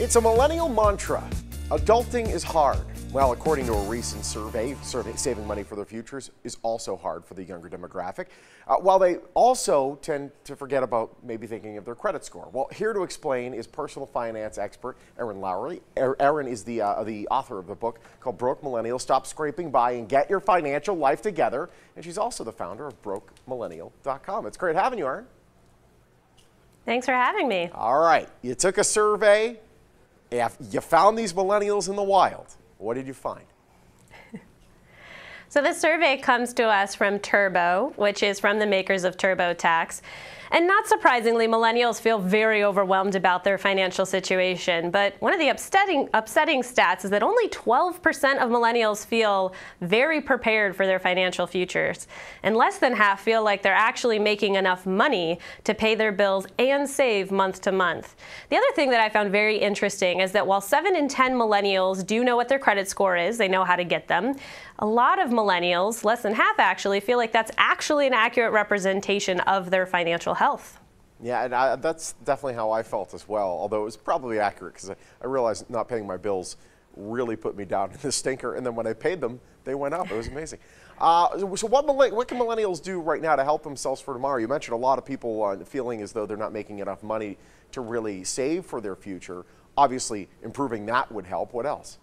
It's a millennial mantra. Adulting is hard. Well, according to a recent survey, saving money for their futures is also hard for the younger demographic, while they also tend to forget about maybe thinking of their credit score. Well, here to explain is personal finance expert Erin Lowry. Erin is the author of the book called Broke Millennial, Stop Scraping By and Get Your Financial Life Together. And she's also the founder of BrokeMillennial.com. It's great having you, Erin. Thanks for having me. All right. You took a survey. You found these millennials in the wild. What did you find? So this survey comes to us from Turbo, which is from the makers of TurboTax. And not surprisingly, millennials feel very overwhelmed about their financial situation. But one of the upsetting stats is that only 12% of millennials feel very prepared for their financial futures. And less than half feel like they're actually making enough money to pay their bills and save month to month. The other thing that I found very interesting is that while 7 in 10 millennials do know what their credit score is, they know how to get them, a lot of millennials, less than half actually, feel like that's actually an accurate representation of their financial health. Yeah, and that's definitely how I felt as well, although it was probably accurate because I realized not paying my bills really put me down in the stinker, and then when I paid them, they went up. It was amazing. So what can millennials do right now to help themselves for tomorrow? You mentioned a lot of people feeling as though they're not making enough money to really save for their future. Obviously, improving that would help. What else?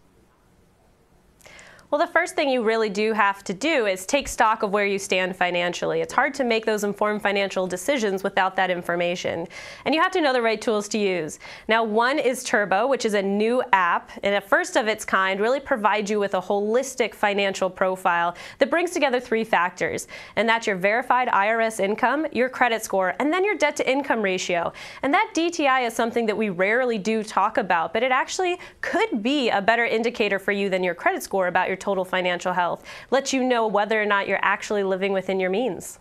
Well, the first thing you really do have to do is take stock of where you stand financially. It's hard to make those informed financial decisions without that information. And you have to know the right tools to use. Now, one is Turbo, which is a new app, and a first of its kind, really provides you with a holistic financial profile that brings together 3 factors. And that's your verified IRS income, your credit score, and then your debt to income ratio. And that DTI is something that we rarely do talk about, but it actually could be a better indicator for you than your credit score about your total financial health. Lets you know whether or not you're actually living within your means.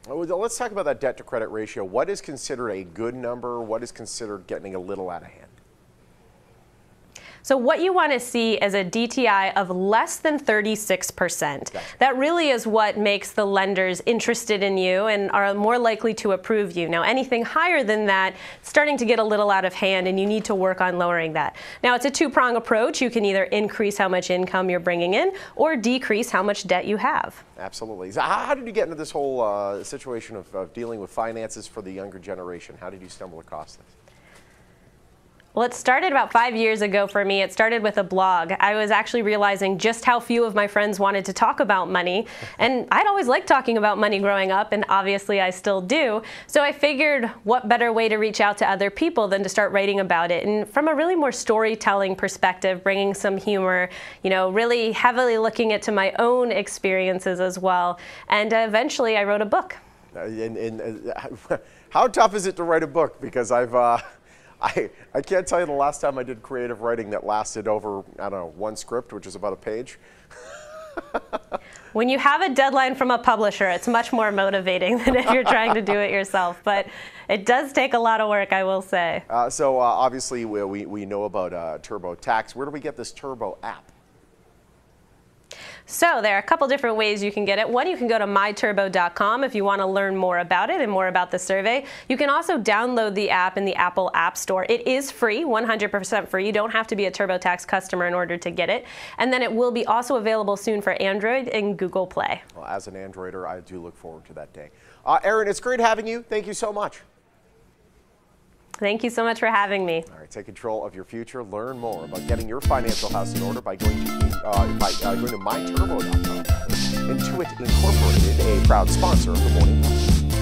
Let's talk about that debt to credit ratio. What is considered a good number? What is considered getting a little out of hand? So what you want to see is a DTI of less than 36%. Gotcha. That really is what makes the lenders interested in you and are more likely to approve you. Now, anything higher than that, it's starting to get a little out of hand, and you need to work on lowering that. Now, it's a 2-prong approach. You can either increase how much income you're bringing in or decrease how much debt you have. Absolutely. So how did you get into this whole situation of dealing with finances for the younger generation? How did you stumble across this? Well, it started about 5 years ago for me. It started with a blog. I was actually realizing just how few of my friends wanted to talk about money. And I'd always liked talking about money growing up, and obviously I still do. So I figured what better way to reach out to other people than to start writing about it. And from a really more storytelling perspective, bringing some humor, you know, really heavily looking into my own experiences as well. And eventually I wrote a book. How tough is it to write a book? Because I can't tell you the last time I did creative writing that lasted over, I don't know, 1 script, which is about a page. When you have a deadline from a publisher, it's much more motivating than if you're trying to do it yourself. But it does take a lot of work, I will say. So obviously we know about TurboTax. Where do we get this Turbo app? So there are a couple different ways you can get it. One, you can go to myturbo.com if you want to learn more about it and more about the survey. You can also download the app in the Apple App Store. It is free, 100% free. You don't have to be a TurboTax customer in order to get it. And then it will be also available soon for Android and Google Play. Well, as an Androider, I do look forward to that day. Erin, it's great having you. Thank you so much. Thank you so much for having me. All right, take control of your future. Learn more about getting your financial house in order by going to myturbo.com. Intuit Incorporated, a proud sponsor of the Morning Rush.